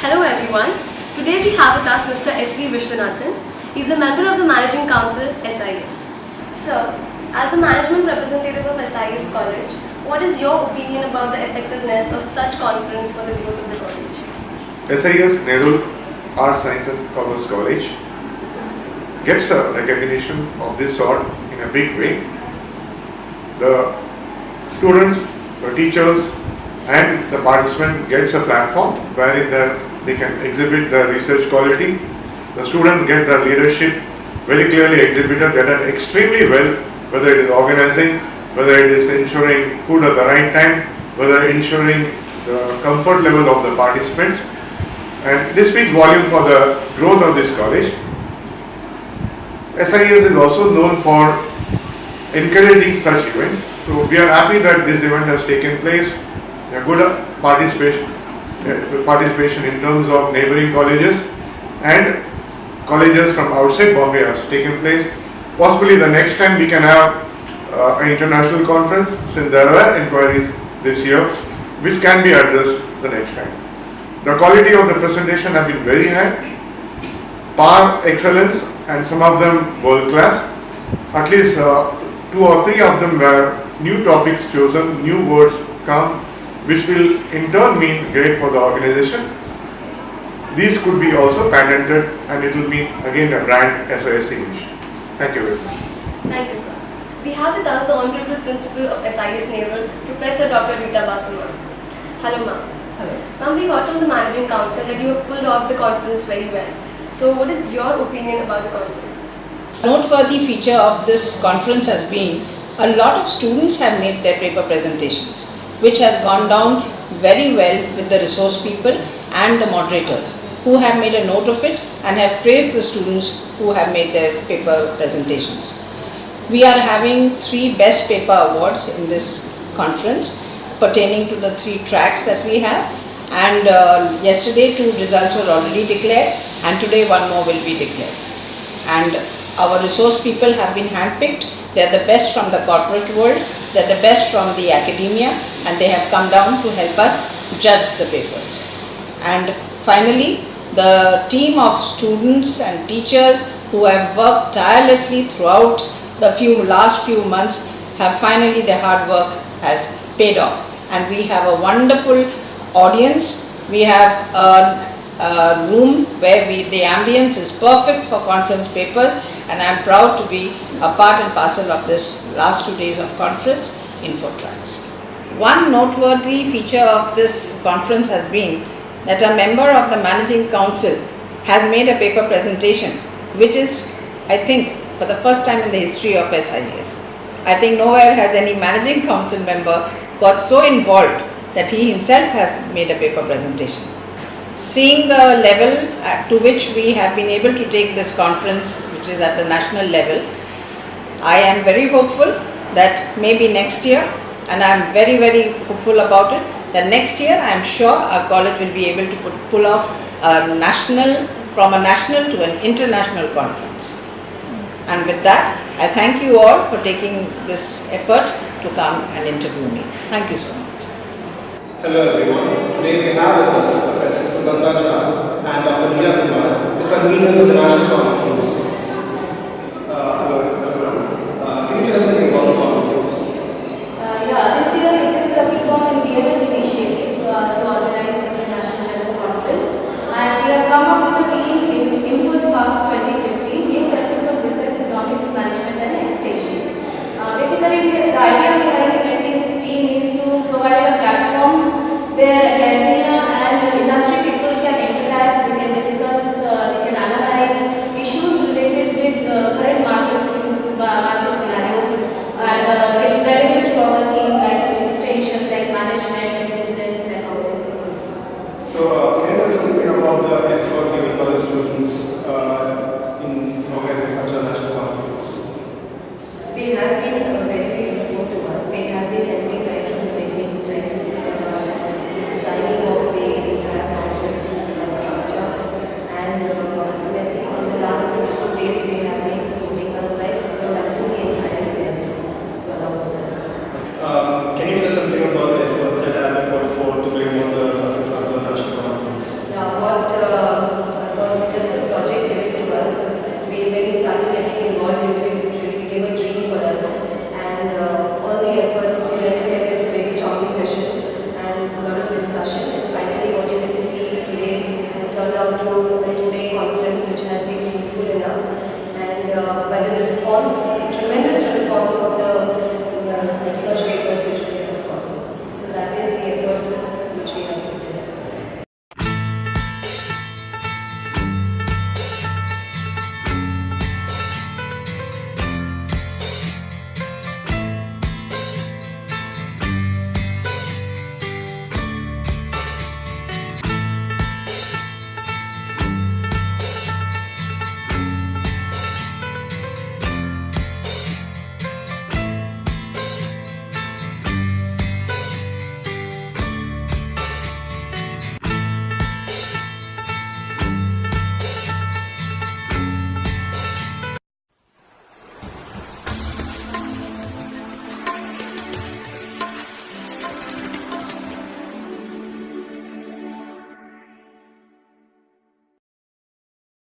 Hello everyone. Today we have with us Mr. S.V. Vishwanathan. He is a member of the Managing Council, SIS. Sir, as the management representative of SIS College, what is your opinion about the effectiveness of such conference for the growth of the college? SIS Nehru Arts, Science and Commerce College gets a recognition of this sort in a big way. The students, the teachers and the participant gets a platform wherein they can exhibit their research quality. The students get their leadership very clearly exhibited. They done extremely well, whether it is organizing, whether it is ensuring food at the right time, whether ensuring the comfort level of the participants. And this speaks volume for the growth of this college. SIS is also known for encouraging such events. So we are happy that this event has taken place. A good participation in terms of neighboring colleges and colleges from outside Bombay has taken place. Possibly the next time we can have an international conference, since there are inquiries this year which can be addressed the next time. The quality of the presentation have been very high, par excellence, and some of them world class. At least 2 or 3 of them were new topics chosen, new words come, which will in turn mean great for the organization. These could be also patented and it will be again a brand SIS image. Thank you very much. Thank you, sir. We have with us the Honorable Principal of SIS Naval, Professor Dr. Rita Basu. Hello, ma'am. Hello. Ma'am, we heard from the Managing Council that you have pulled off the conference very well. So what is your opinion about the conference? Noteworthy feature of this conference has been a lot of students have made their paper presentations, which has gone down very well with the resource people and the moderators, who have made a note of it and have praised the students who have made their paper presentations. We are having 3 best paper awards in this conference pertaining to the 3 tracks that we have, and yesterday 2 results were already declared and today 1 more will be declared. And our resource people have been handpicked. They are the best from the corporate world, they are the best from the academia, and they have come down to help us judge the papers. And finally, the team of students and teachers who have worked tirelessly throughout the last few months have finally, their hard work has paid off. And we have a wonderful audience. We have a room where the ambience is perfect for conference papers, and I am proud to be a part and parcel of this last 2 days of conference in InfoTracks. One noteworthy feature of this conference has been that a member of the Managing Council has made a paper presentation, which is, I think, for the first time in the history of SIS. I think nowhere has any Managing Council member got so involved that he himself has made a paper presentation. Seeing the level to which we have been able to take this conference, which is at the national level, I am very hopeful that maybe next year, and I am very, very hopeful about it, that next year I am sure our college will be able to pull off from a national to an international conference. And with that, I thank you all for taking this effort to come and interview me. Thank you so much. Hello everyone. Today we have with us Professor Sugandha Jha and Dr. Meera Kumar, the conveners of the National Conference.